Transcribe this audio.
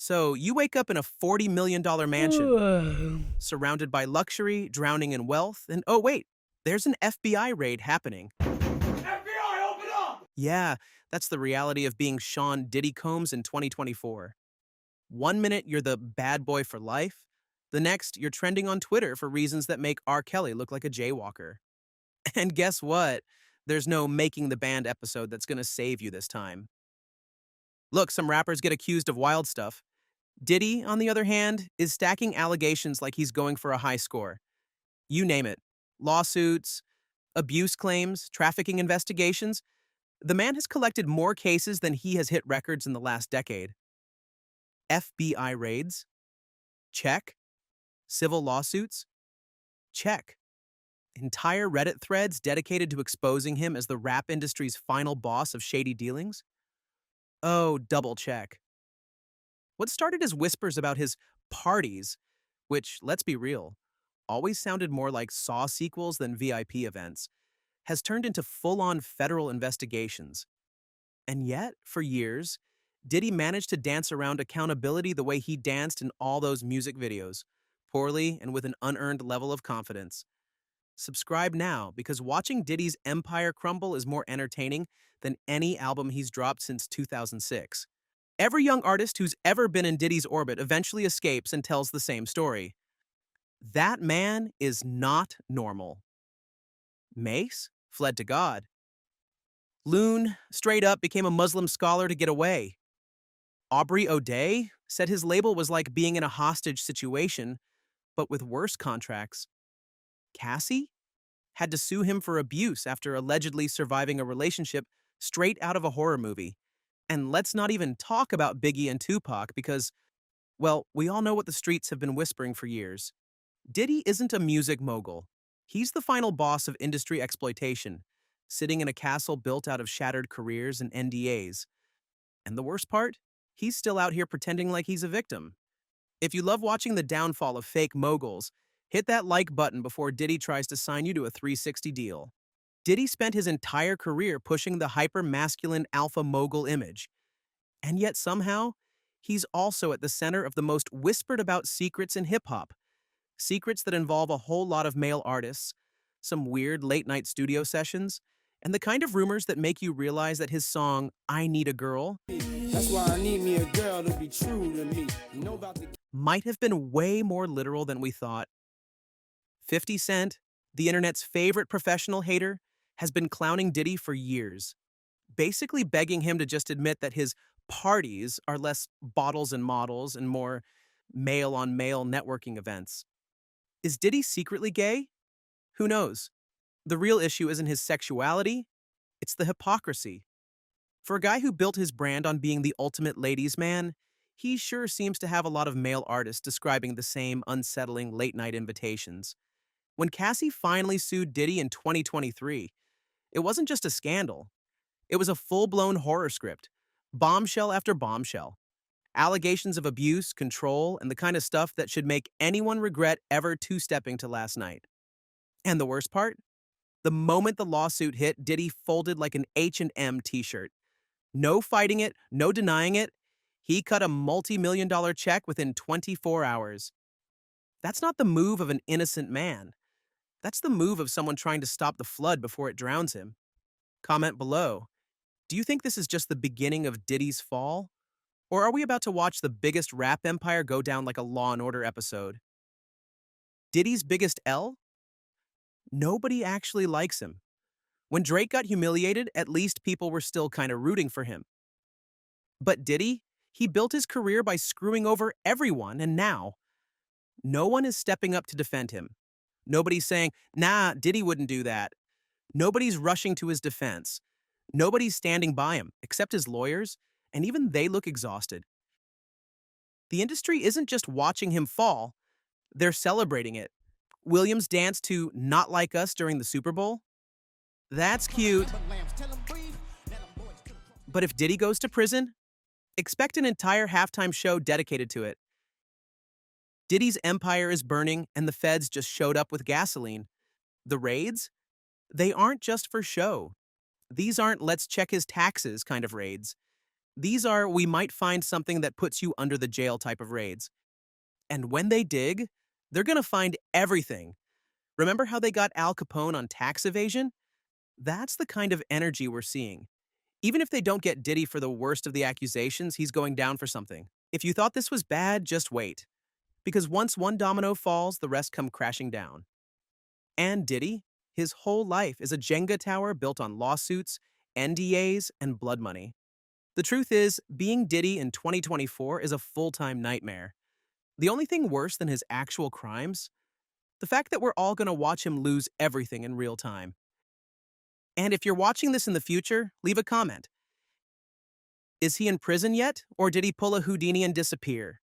So you wake up in a $40 million mansion, surrounded by luxury, drowning in wealth, and oh wait, there's an FBI raid happening. FBI, open up! Yeah, that's the reality of being Sean Diddy Combs in 2024. One minute you're the bad boy for life, the next you're trending on Twitter for reasons that make R. Kelly look like a jaywalker. And guess what? There's no Making the Band episode that's gonna save you this time. Look, some rappers get accused of wild stuff. Diddy, on the other hand, is stacking allegations like he's going for a high score. You name it. Lawsuits, abuse claims, trafficking investigations. The man has collected more cases than he has hit records in the last decade. FBI raids? Check. Civil lawsuits? Check. Entire Reddit threads dedicated to exposing him as the rap industry's final boss of shady dealings? Oh, double check. What started as whispers about his parties, which, let's be real, always sounded more like Saw sequels than VIP events, has turned into full-on federal investigations. And yet, for years, Diddy managed to dance around accountability the way he danced in all those music videos, poorly and with an unearned level of confidence. Subscribe now, because watching Diddy's empire crumble is more entertaining than any album he's dropped since 2006. Every young artist who's ever been in Diddy's orbit eventually escapes and tells the same story. That man is not normal. Mace fled to God. Loon, straight up, became a Muslim scholar to get away. Aubrey O'Day said his label was like being in a hostage situation, but with worse contracts. Cassie had to sue him for abuse after allegedly surviving a relationship straight out of a horror movie. And let's not even talk about Biggie and Tupac because, well, we all know what the streets have been whispering for years. Diddy isn't a music mogul. He's the final boss of industry exploitation, sitting in a castle built out of shattered careers and NDAs. And the worst part? He's still out here pretending like he's a victim. If you love watching the downfall of fake moguls, hit that like button before Diddy tries to sign you to a 360 deal. Diddy spent his entire career pushing the hyper-masculine alpha mogul image. And yet somehow, he's also at the center of the most whispered about secrets in hip-hop. Secrets that involve a whole lot of male artists, some weird late-night studio sessions, and the kind of rumors that make you realize that his song, I Need a Girl, That's why I need me a girl to be true to me. You know about the might have been way more literal than we thought. 50 Cent, the internet's favorite professional hater, has been clowning Diddy for years, basically begging him to just admit that his parties are less bottles and models and more male-on-male networking events. Is Diddy secretly gay? Who knows? The real issue isn't his sexuality, it's the hypocrisy. For a guy who built his brand on being the ultimate ladies' man, he sure seems to have a lot of male artists describing the same unsettling late-night invitations. When Cassie finally sued Diddy in 2023, it wasn't just a scandal. It was a full-blown horror script, bombshell after bombshell. Allegations of abuse, control, and the kind of stuff that should make anyone regret ever two-stepping to last night. And the worst part? The moment the lawsuit hit, Diddy folded like an H&M t-shirt. No fighting it, no denying it. He cut a multi-million-dollar check within 24 hours. That's not the move of an innocent man. That's the move of someone trying to stop the flood before it drowns him. Comment below. Do you think this is just the beginning of Diddy's fall? Or are we about to watch the biggest rap empire go down like a Law & Order episode? Diddy's biggest L? Nobody actually likes him. When Drake got humiliated, at least people were still kind of rooting for him. But Diddy, he built his career by screwing over everyone, and now, no one is stepping up to defend him. Nobody's saying, nah, Diddy wouldn't do that. Nobody's rushing to his defense. Nobody's standing by him, except his lawyers, and even they look exhausted. The industry isn't just watching him fall, they're celebrating it. Williams danced to Not Like Us during the Super Bowl. That's cute. But if Diddy goes to prison, expect an entire halftime show dedicated to it. Diddy's empire is burning, and the feds just showed up with gasoline. The raids? They aren't just for show. These aren't let's check his taxes kind of raids. These are we might find something that puts you under the jail type of raids. And when they dig, they're going to find everything. Remember how they got Al Capone on tax evasion? That's the kind of energy we're seeing. Even if they don't get Diddy for the worst of the accusations, he's going down for something. If you thought this was bad, just wait. Because once one domino falls, the rest come crashing down. And Diddy, his whole life is a Jenga tower built on lawsuits, NDAs, and blood money. The truth is, being Diddy in 2024 is a full-time nightmare. The only thing worse than his actual crimes? The fact that we're all going to watch him lose everything in real time. And if you're watching this in the future, leave a comment. Is he in prison yet, or did he pull a Houdini and disappear?